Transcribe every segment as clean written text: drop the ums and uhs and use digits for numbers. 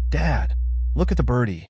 Dad, look at the birdie.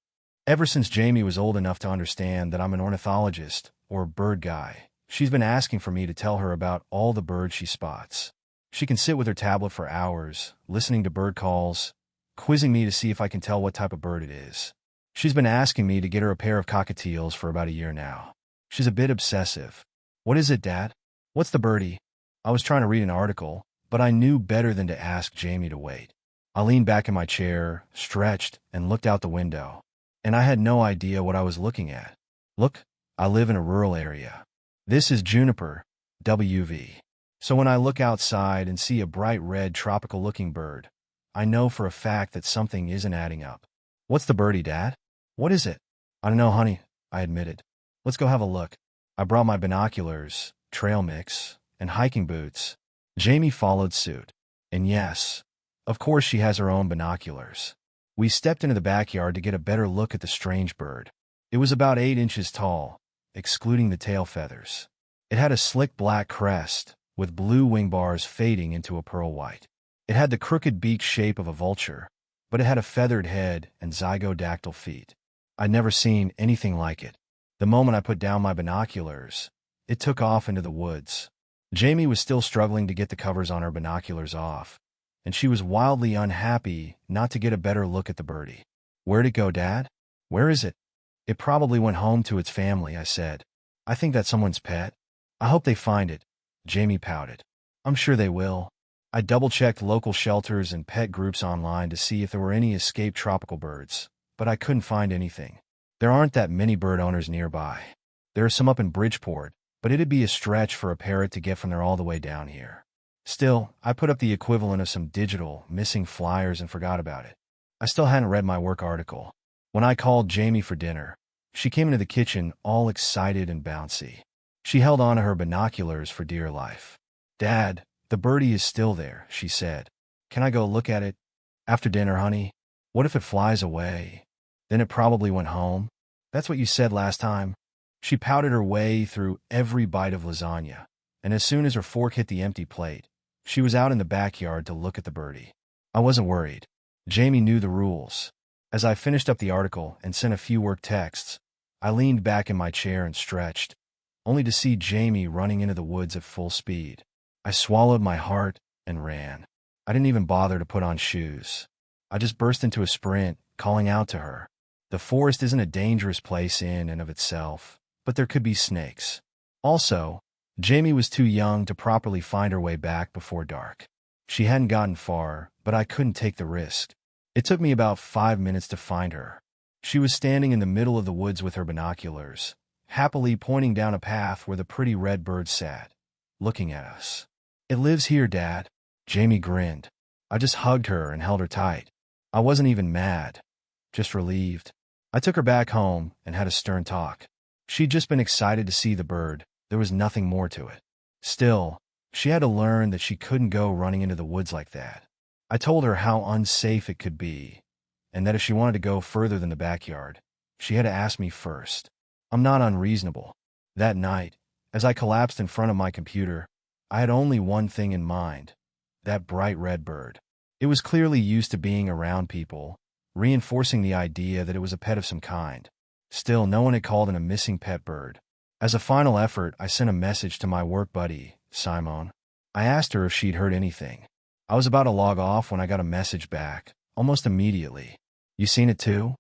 Ever since Jamie was old enough to understand that I'm an ornithologist, or bird guy, she's been asking for me to tell her about all the birds she spots. She can sit with her tablet for hours, listening to bird calls, quizzing me to see if I can tell what type of bird it is. She's been asking me to get her a pair of cockatiels for about a year now. She's a bit obsessive. What is it, Dad? What's the birdie? I was trying to read an article, but I knew better than to ask Jamie to wait. I leaned back in my chair, stretched, and looked out the window. And I had no idea what I was looking at. Look, I live in a rural area. This is Juniper, WV. So when I look outside and see a bright red tropical-looking bird, I know for a fact that something isn't adding up. What's the birdie, Dad? What is it? I don't know, honey, I admitted. Let's go have a look. I brought my binoculars, trail mix, and hiking boots. Jamie followed suit. And yes, of course she has her own binoculars. We stepped into the backyard to get a better look at the strange bird. It was about 8 inches tall, excluding the tail feathers. It had a slick black crest, with blue wing bars fading into a pearl white. It had the crooked beak shape of a vulture, but it had a feathered head and zygodactyl feet. I'd never seen anything like it. The moment I put down my binoculars, it took off into the woods. Jamie was still struggling to get the covers on her binoculars off, and she was wildly unhappy not to get a better look at the birdie. Where'd it go, Dad? Where is it? It probably went home to its family, I said. I think that's someone's pet. I hope they find it. Jamie pouted. I'm sure they will. I double-checked local shelters and pet groups online to see if there were any escaped tropical birds, but I couldn't find anything. There aren't that many bird owners nearby. There are some up in Bridgeport, but it'd be a stretch for a parrot to get from there all the way down here. Still, I put up the equivalent of some digital, missing flyers and forgot about it. I still hadn't read my work article. When I called Jamie for dinner, she came into the kitchen all excited and bouncy. She held on to her binoculars for dear life. Dad, the birdie is still there, she said. Can I go look at it? After dinner, honey? What if it flies away? Then it probably went home. That's what you said last time. She pouted her way through every bite of lasagna, and as soon as her fork hit the empty plate, she was out in the backyard to look at the birdie. I wasn't worried. Jamie knew the rules. As I finished up the article and sent a few work texts, I leaned back in my chair and stretched, only to see Jamie running into the woods at full speed. I swallowed my heart and ran. I didn't even bother to put on shoes. I just burst into a sprint, calling out to her. The forest isn't a dangerous place in and of itself, but there could be snakes. Also, Jamie was too young to properly find her way back before dark. She hadn't gotten far, but I couldn't take the risk. It took me about 5 minutes to find her. She was standing in the middle of the woods with her binoculars, happily pointing down a path where the pretty red bird sat, looking at us. It lives here, Dad. Jamie grinned. I just hugged her and held her tight. I wasn't even mad, just relieved. I took her back home and had a stern talk. She'd just been excited to see the bird. There was nothing more to it. Still, she had to learn that she couldn't go running into the woods like that. I told her how unsafe it could be, and that if she wanted to go further than the backyard, she had to ask me first. I'm not unreasonable. That night, as I collapsed in front of my computer, I had only one thing in mind, that bright red bird. It was clearly used to being around people, reinforcing the idea that it was a pet of some kind. Still, no one had called it a missing pet bird. As a final effort, I sent a message to my work buddy, Simone. I asked her if she'd heard anything. I was about to log off when I got a message back, almost immediately. You seen it too?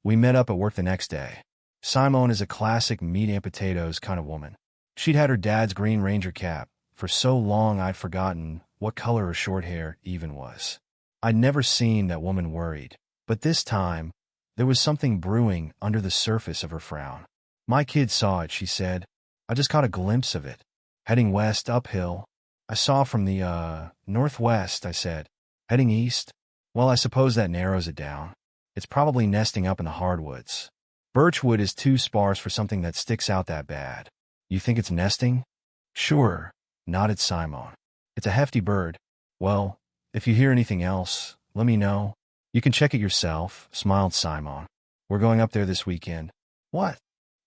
We met up at work the next day. Simone is a classic meat and potatoes kind of woman. She'd had her dad's Green Ranger cap. For so long I'd forgotten what color her short hair even was. I'd never seen that woman worried, but this time, there was something brewing under the surface of her frown. My kid saw it, she said. I just caught a glimpse of it. Heading west, uphill. I saw from the, northwest, I said. Heading east? Well, I suppose that narrows it down. It's probably nesting up in the hardwoods. Birchwood is too sparse for something that sticks out that bad. You think it's nesting? Sure, nodded Simone. It's a hefty bird. Well, if you hear anything else, let me know. You can check it yourself, smiled Simone. We're going up there this weekend. What?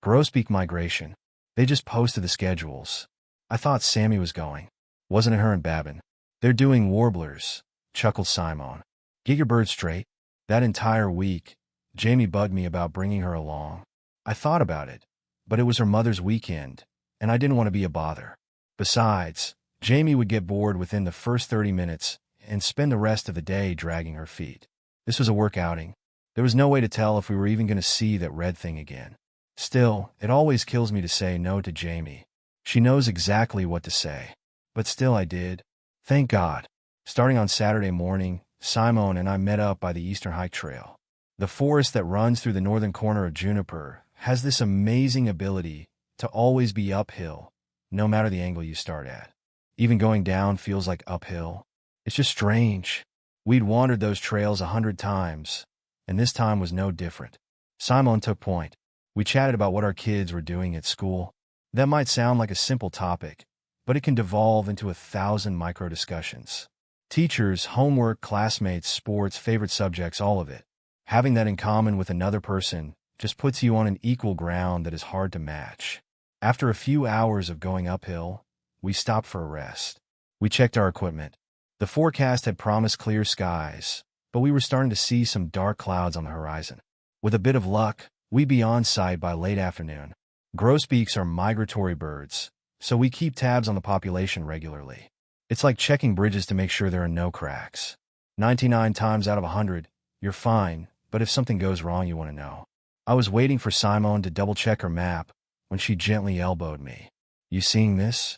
Grosbeak migration. They just posted the schedules. I thought Sammy was going. Wasn't it her and Babin? They're doing warblers, chuckled Simone. Get your bird straight. That entire week, Jamie bugged me about bringing her along. I thought about it, but it was her mother's weekend, and I didn't want to be a bother. Besides, Jamie would get bored within the first 30 minutes and spend the rest of the day dragging her feet. This was a work outing. There was no way to tell if we were even going to see that red thing again. Still, it always kills me to say no to Jamie. She knows exactly what to say. But still I did. Thank God. Starting on Saturday morning, Simone and I met up by the Eastern Hike Trail. The forest that runs through the northern corner of Juniper has this amazing ability to always be uphill, no matter the angle you start at. Even going down feels like uphill. It's just strange. We'd wandered those trails 100 times, and this time was no different. Simone took point. We chatted about what our kids were doing at school. That might sound like a simple topic, but it can devolve into 1,000 micro-discussions. Teachers, homework, classmates, sports, favorite subjects, all of it. Having that in common with another person just puts you on an equal ground that is hard to match. After a few hours of going uphill, we stopped for a rest. We checked our equipment. The forecast had promised clear skies, but we were starting to see some dark clouds on the horizon. With a bit of luck, we'd be on site by late afternoon. Grosbeaks are migratory birds, so we keep tabs on the population regularly. It's like checking bridges to make sure there are no cracks. 99 times out of 100, you're fine, but if something goes wrong, you want to know. I was waiting for Simone to double-check her map when she gently elbowed me. You seeing this?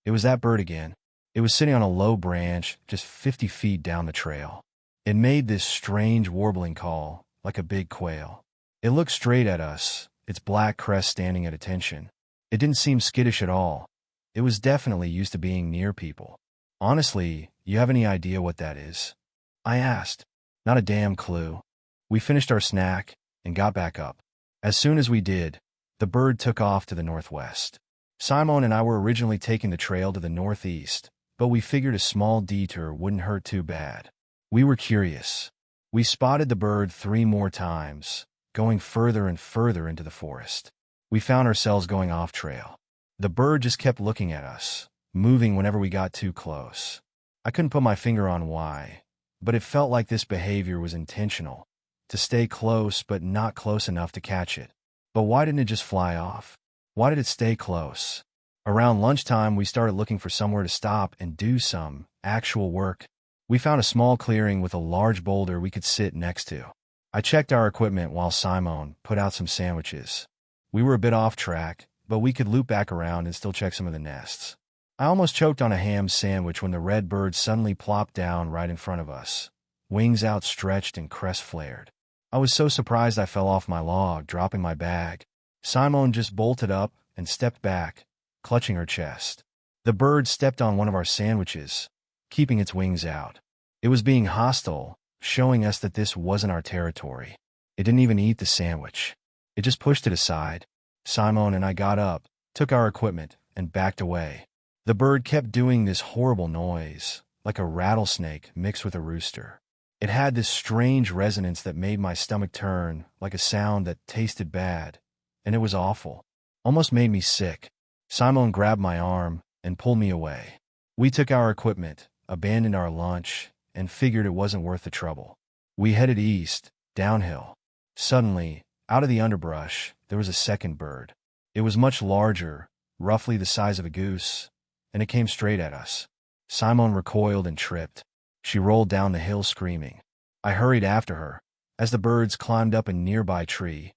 It was that bird again. It was sitting on a low branch just 50 feet down the trail. It made this strange warbling call, like a big quail. It looked straight at us, its black crest standing at attention. It didn't seem skittish at all. It was definitely used to being near people. Honestly, you have any idea what that is? I asked. Not a damn clue. We finished our snack and got back up. As soon as we did, the bird took off to the northwest. Simone and I were originally taking the trail to the northeast, but we figured a small detour wouldn't hurt too bad. We were curious. We spotted the bird 3 more times, going further and further into the forest. We found ourselves going off trail. The bird just kept looking at us, moving whenever we got too close. I couldn't put my finger on why, but it felt like this behavior was intentional, to stay close but not close enough to catch it. But why didn't it just fly off? Why did it stay close? Around lunchtime, we started looking for somewhere to stop and do some actual work. We found a small clearing with a large boulder we could sit next to. I checked our equipment while Simone put out some sandwiches. We were a bit off track, but we could loop back around and still check some of the nests. I almost choked on a ham sandwich when the red bird suddenly plopped down right in front of us, wings outstretched and crest flared. I was so surprised I fell off my log, dropping my bag. Simone just bolted up and stepped back, clutching her chest. The bird stepped on one of our sandwiches, keeping its wings out. It was being hostile, showing us that this wasn't our territory. It didn't even eat the sandwich. It just pushed it aside. Simone and I got up, took our equipment, and backed away. The bird kept doing this horrible noise, like a rattlesnake mixed with a rooster. It had this strange resonance that made my stomach turn, like a sound that tasted bad, and it was awful. Almost made me sick. Simone grabbed my arm and pulled me away. We took our equipment, abandoned our lunch, and figured it wasn't worth the trouble. We headed east, downhill. Suddenly, out of the underbrush, there was a second bird. It was much larger, roughly the size of a goose, and it came straight at us. Simone recoiled and tripped. She rolled down the hill screaming. I hurried after her, as the birds climbed up a nearby tree,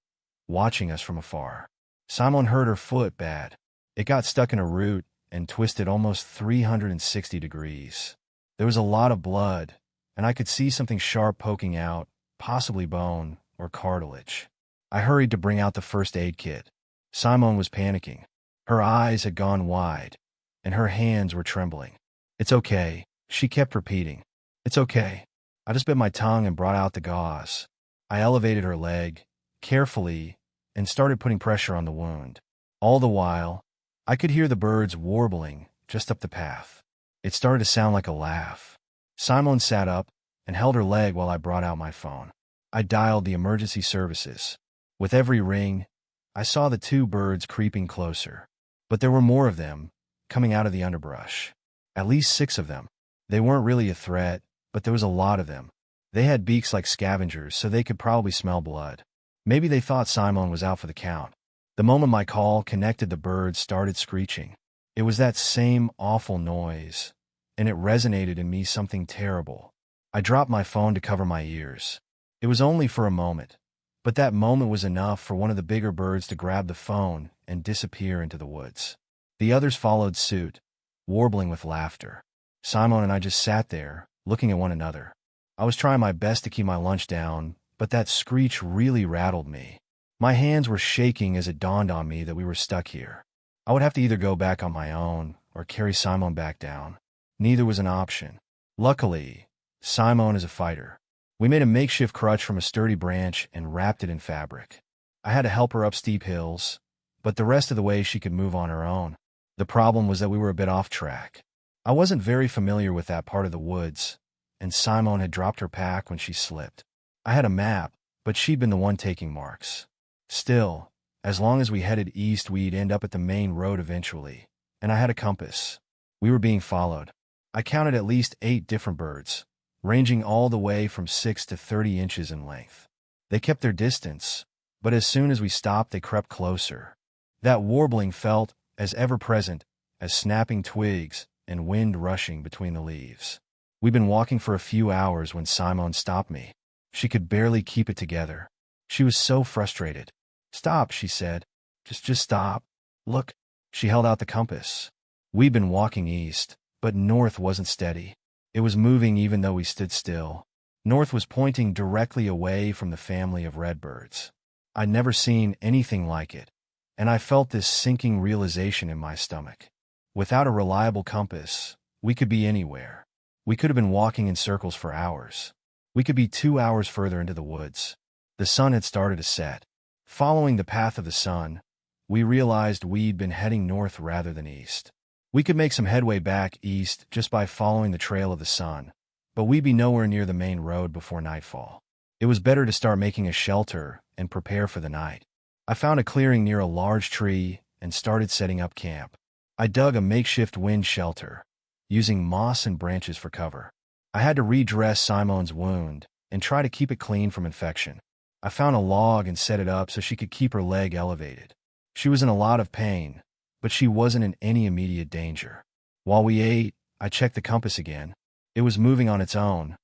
watching us from afar. Simone hurt her foot bad. It got stuck in a root and twisted almost 360 degrees. There was a lot of blood, and I could see something sharp poking out, possibly bone or cartilage. I hurried to bring out the first aid kit. Simone was panicking. Her eyes had gone wide, and her hands were trembling. It's okay, she kept repeating. It's okay. I just bit my tongue and brought out the gauze. I elevated her leg, carefully, and started putting pressure on the wound. All the while, I could hear the birds warbling just up the path. It started to sound like a laugh. Simone sat up and held her leg while I brought out my phone. I dialed the emergency services. With every ring, I saw the 2 birds creeping closer. But there were more of them, coming out of the underbrush. At least 6 of them. They weren't really a threat, but there was a lot of them. They had beaks like scavengers, so they could probably smell blood. Maybe they thought Simon was out for the count. The moment my call connected, the birds started screeching. It was that same awful noise, and it resonated in me something terrible. I dropped my phone to cover my ears. It was only for a moment, but that moment was enough for one of the bigger birds to grab the phone and disappear into the woods. The others followed suit, warbling with laughter. Simon and I just sat there, looking at one another. I was trying my best to keep my lunch down, but that screech really rattled me. My hands were shaking as it dawned on me that we were stuck here. I would have to either go back on my own or carry Simon back down. Neither was an option. Luckily, Simon is a fighter. We made a makeshift crutch from a sturdy branch and wrapped it in fabric. I had to help her up steep hills, but the rest of the way she could move on her own. The problem was that we were a bit off track. I wasn't very familiar with that part of the woods, and Simon had dropped her pack when she slipped. I had a map, but she'd been the one taking marks. Still, as long as we headed east, we'd end up at the main road eventually, and I had a compass. We were being followed. I counted at least 8 different birds, ranging all the way from 6 to 30 inches in length. They kept their distance, but as soon as we stopped, they crept closer. That warbling felt as ever-present as snapping twigs and wind rushing between the leaves. We'd been walking for a few hours when Simon stopped me. She could barely keep it together. She was so frustrated. "Stop," she said. Just stop. Look." She held out the compass. We'd been walking east, but north wasn't steady. It was moving even though we stood still. North was pointing directly away from the family of redbirds. I'd never seen anything like it, and I felt this sinking realization in my stomach. Without a reliable compass, we could be anywhere. We could have been walking in circles for hours. We could be 2 hours further into the woods. The sun had started to set. Following the path of the sun, we realized we'd been heading north rather than east. We could make some headway back east just by following the trail of the sun, but we'd be nowhere near the main road before nightfall. It was better to start making a shelter and prepare for the night. I found a clearing near a large tree and started setting up camp. I dug a makeshift wind shelter, using moss and branches for cover. I had to redress Simon's wound and try to keep it clean from infection. I found a log and set it up so she could keep her leg elevated. She was in a lot of pain, but she wasn't in any immediate danger. While we ate, I checked the compass again. It was moving on its own,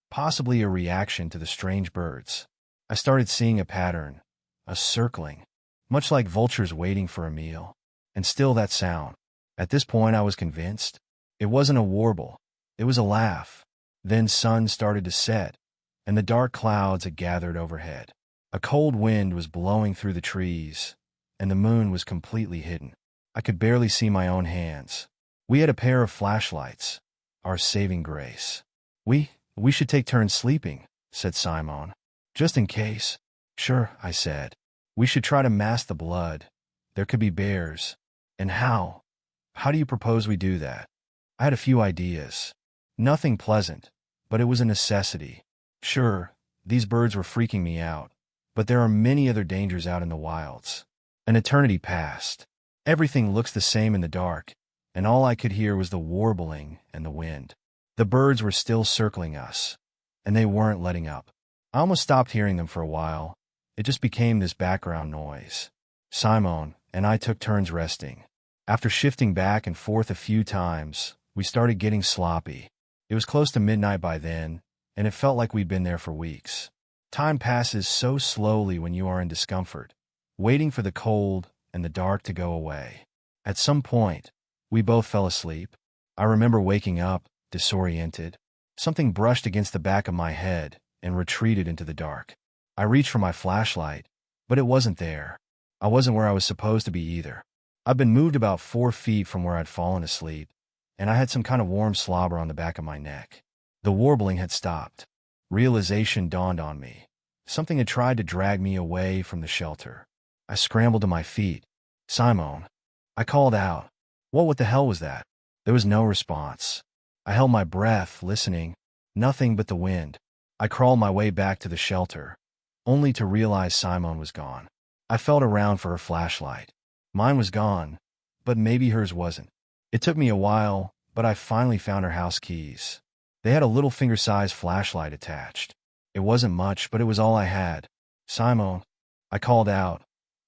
possibly a reaction to the strange birds. I started seeing a pattern, a circling, much like vultures waiting for a meal. And still that sound. At this point I was convinced. It wasn't a warble. It was a laugh. Then sun started to set, and the dark clouds had gathered overhead. A cold wind was blowing through the trees, and the moon was completely hidden. I could barely see my own hands. We had a pair of flashlights, our saving grace. We should take turns sleeping," said Simon. "Just in case." "Sure," I said. "We should try to mask the blood. There could be bears." "And how? How do you propose we do that?" I had a few ideas. Nothing pleasant, but it was a necessity. Sure, these birds were freaking me out, but there are many other dangers out in the wilds. An eternity passed. Everything looks the same in the dark, and all I could hear was the warbling and the wind. The birds were still circling us, and they weren't letting up. I almost stopped hearing them for a while. It just became this background noise. Simon and I took turns resting. After shifting back and forth a few times, we started getting sloppy. It was close to midnight by then, and it felt like we'd been there for weeks. Time passes so slowly when you are in discomfort, waiting for the cold and the dark to go away. At some point, we both fell asleep. I remember waking up, disoriented. Something brushed against the back of my head and retreated into the dark. I reached for my flashlight, but it wasn't there. I wasn't where I was supposed to be either. I'd been moved about 4 feet from where I'd fallen asleep, and I had some kind of warm slobber on the back of my neck. The warbling had stopped. Realization dawned on me. Something had tried to drag me away from the shelter. I scrambled to my feet. "Simon," I called out. What the hell was that?" There was no response. I held my breath, listening. Nothing but the wind. I crawled my way back to the shelter, only to realize Simon was gone. I felt around for her flashlight. Mine was gone, but maybe hers wasn't. It took me a while, but I finally found her house keys. They had a little finger-sized flashlight attached. It wasn't much, but it was all I had. "Simone," I called out,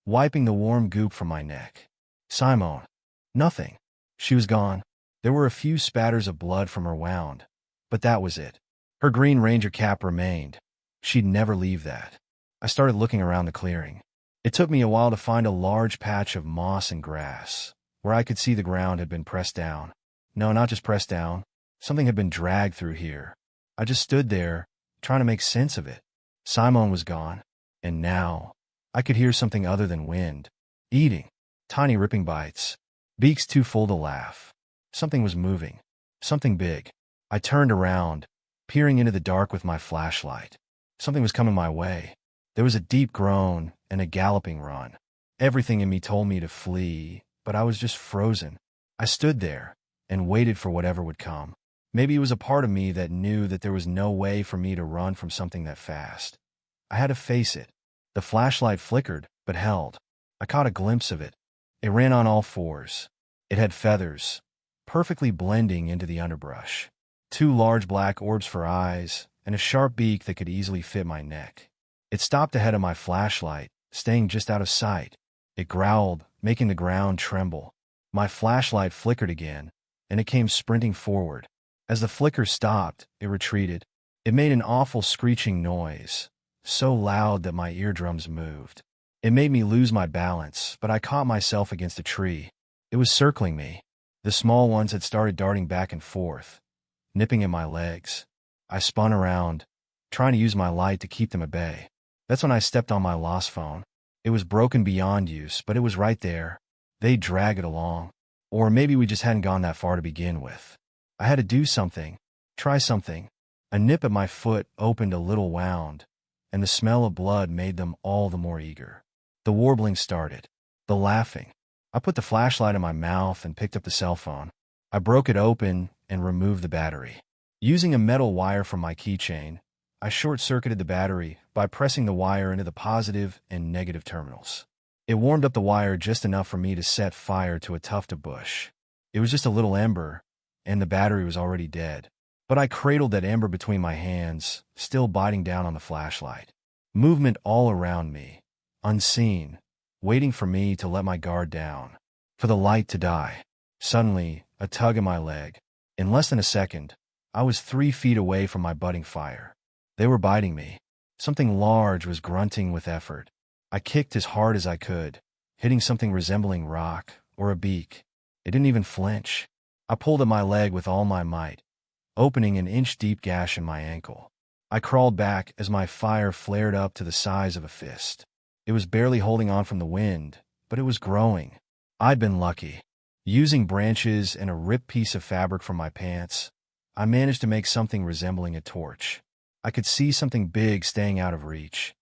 wiping the warm goop from my neck. "Simone." Nothing. She was gone. There were a few spatters of blood from her wound, but that was it. Her Green Ranger cap remained. She'd never leave that. I started looking around the clearing. It took me a while to find a large patch of moss and grass, where I could see the ground had been pressed down. No, not just pressed down. Something had been dragged through here. I just stood there, trying to make sense of it. Simone was gone, and now I could hear something other than wind. Eating. Tiny ripping bites. Beaks too full to laugh. Something was moving. Something big. I turned around, peering into the dark with my flashlight. Something was coming my way. There was a deep groan and a galloping run. Everything in me told me to flee, but I was just frozen. I stood there and waited for whatever would come. Maybe it was a part of me that knew that there was no way for me to run from something that fast. I had to face it. The flashlight flickered, but held. I caught a glimpse of it. It ran on all fours. It had feathers, perfectly blending into the underbrush. 2 large black orbs for eyes, and a sharp beak that could easily fit my neck. It stopped ahead of my flashlight, staying just out of sight. It growled, making the ground tremble. My flashlight flickered again, and it came sprinting forward. As the flicker stopped, it retreated. It made an awful screeching noise, so loud that my eardrums moved. It made me lose my balance, but I caught myself against a tree. It was circling me. The small ones had started darting back and forth, nipping at my legs. I spun around, trying to use my light to keep them at bay. That's when I stepped on my lost phone. It was broken beyond use, but it was right there. They'd drag it along. Or maybe we just hadn't gone that far to begin with. I had to do something, try something. A nip at my foot opened a little wound, and the smell of blood made them all the more eager. The warbling started. The laughing. I put the flashlight in my mouth and picked up the cell phone. I broke it open and removed the battery. Using a metal wire from my keychain, I short-circuited the battery by pressing the wire into the positive and negative terminals. It warmed up the wire just enough for me to set fire to a tuft of bush. It was just a little ember, and the battery was already dead. But I cradled that ember between my hands, still biting down on the flashlight. Movement all around me, unseen, waiting for me to let my guard down, for the light to die. Suddenly, a tug in my leg. In less than a second, I was 3 feet away from my budding fire. They were biting me. Something large was grunting with effort. I kicked as hard as I could, hitting something resembling rock or a beak. It didn't even flinch. I pulled at my leg with all my might, opening an inch-deep gash in my ankle. I crawled back as my fire flared up to the size of a fist. It was barely holding on from the wind, but it was growing. I'd been lucky. Using branches and a ripped piece of fabric from my pants, I managed to make something resembling a torch. I could see something big staying out of reach,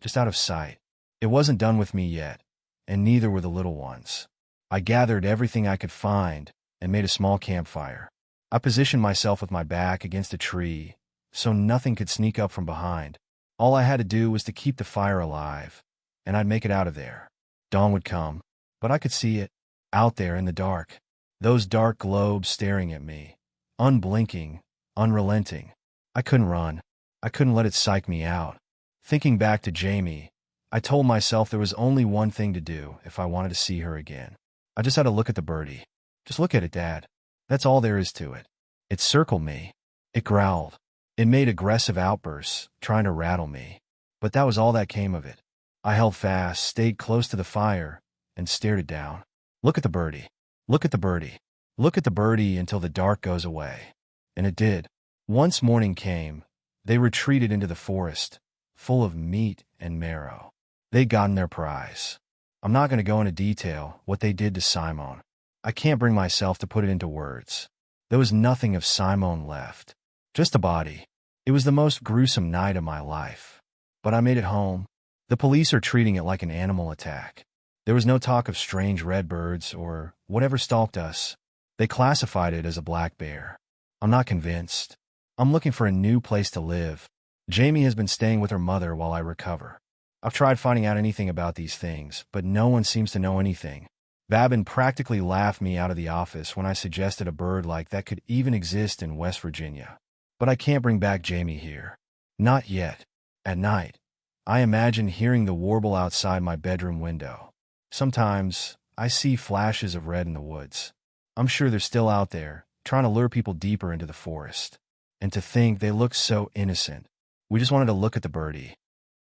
just out of sight. It wasn't done with me yet, and neither were the little ones. I gathered everything I could find and made a small campfire. I positioned myself with my back against a tree so nothing could sneak up from behind. All I had to do was to keep the fire alive, and I'd make it out of there. Dawn would come, but I could see it, out there in the dark. Those dark globes staring at me, unblinking, unrelenting. I couldn't run. I couldn't let it psych me out. Thinking back to Jamie, I told myself there was only one thing to do if I wanted to see her again. I just had to look at the birdie. Just look at it, Dad. That's all there is to it. It circled me. It growled. It made aggressive outbursts, trying to rattle me. But that was all that came of it. I held fast, stayed close to the fire, and stared it down. Look at the birdie. Look at the birdie. Look at the birdie until the dark goes away. And it did. Once morning came, they retreated into the forest, full of meat and marrow. They'd gotten their prize. I'm not going to go into detail what they did to Simone. I can't bring myself to put it into words. There was nothing of Simone left. Just a body. It was the most gruesome night of my life. But I made it home. The police are treating it like an animal attack. There was no talk of strange redbirds or whatever stalked us. They classified it as a black bear. I'm not convinced. I'm looking for a new place to live. Jamie has been staying with her mother while I recover. I've tried finding out anything about these things, but no one seems to know anything. Babin practically laughed me out of the office when I suggested a bird like that could even exist in West Virginia. But I can't bring back Jamie here. Not yet. At night, I imagine hearing the warble outside my bedroom window. Sometimes, I see flashes of red in the woods. I'm sure they're still out there, trying to lure people deeper into the forest. And to think they look so innocent. We just wanted to look at the birdie.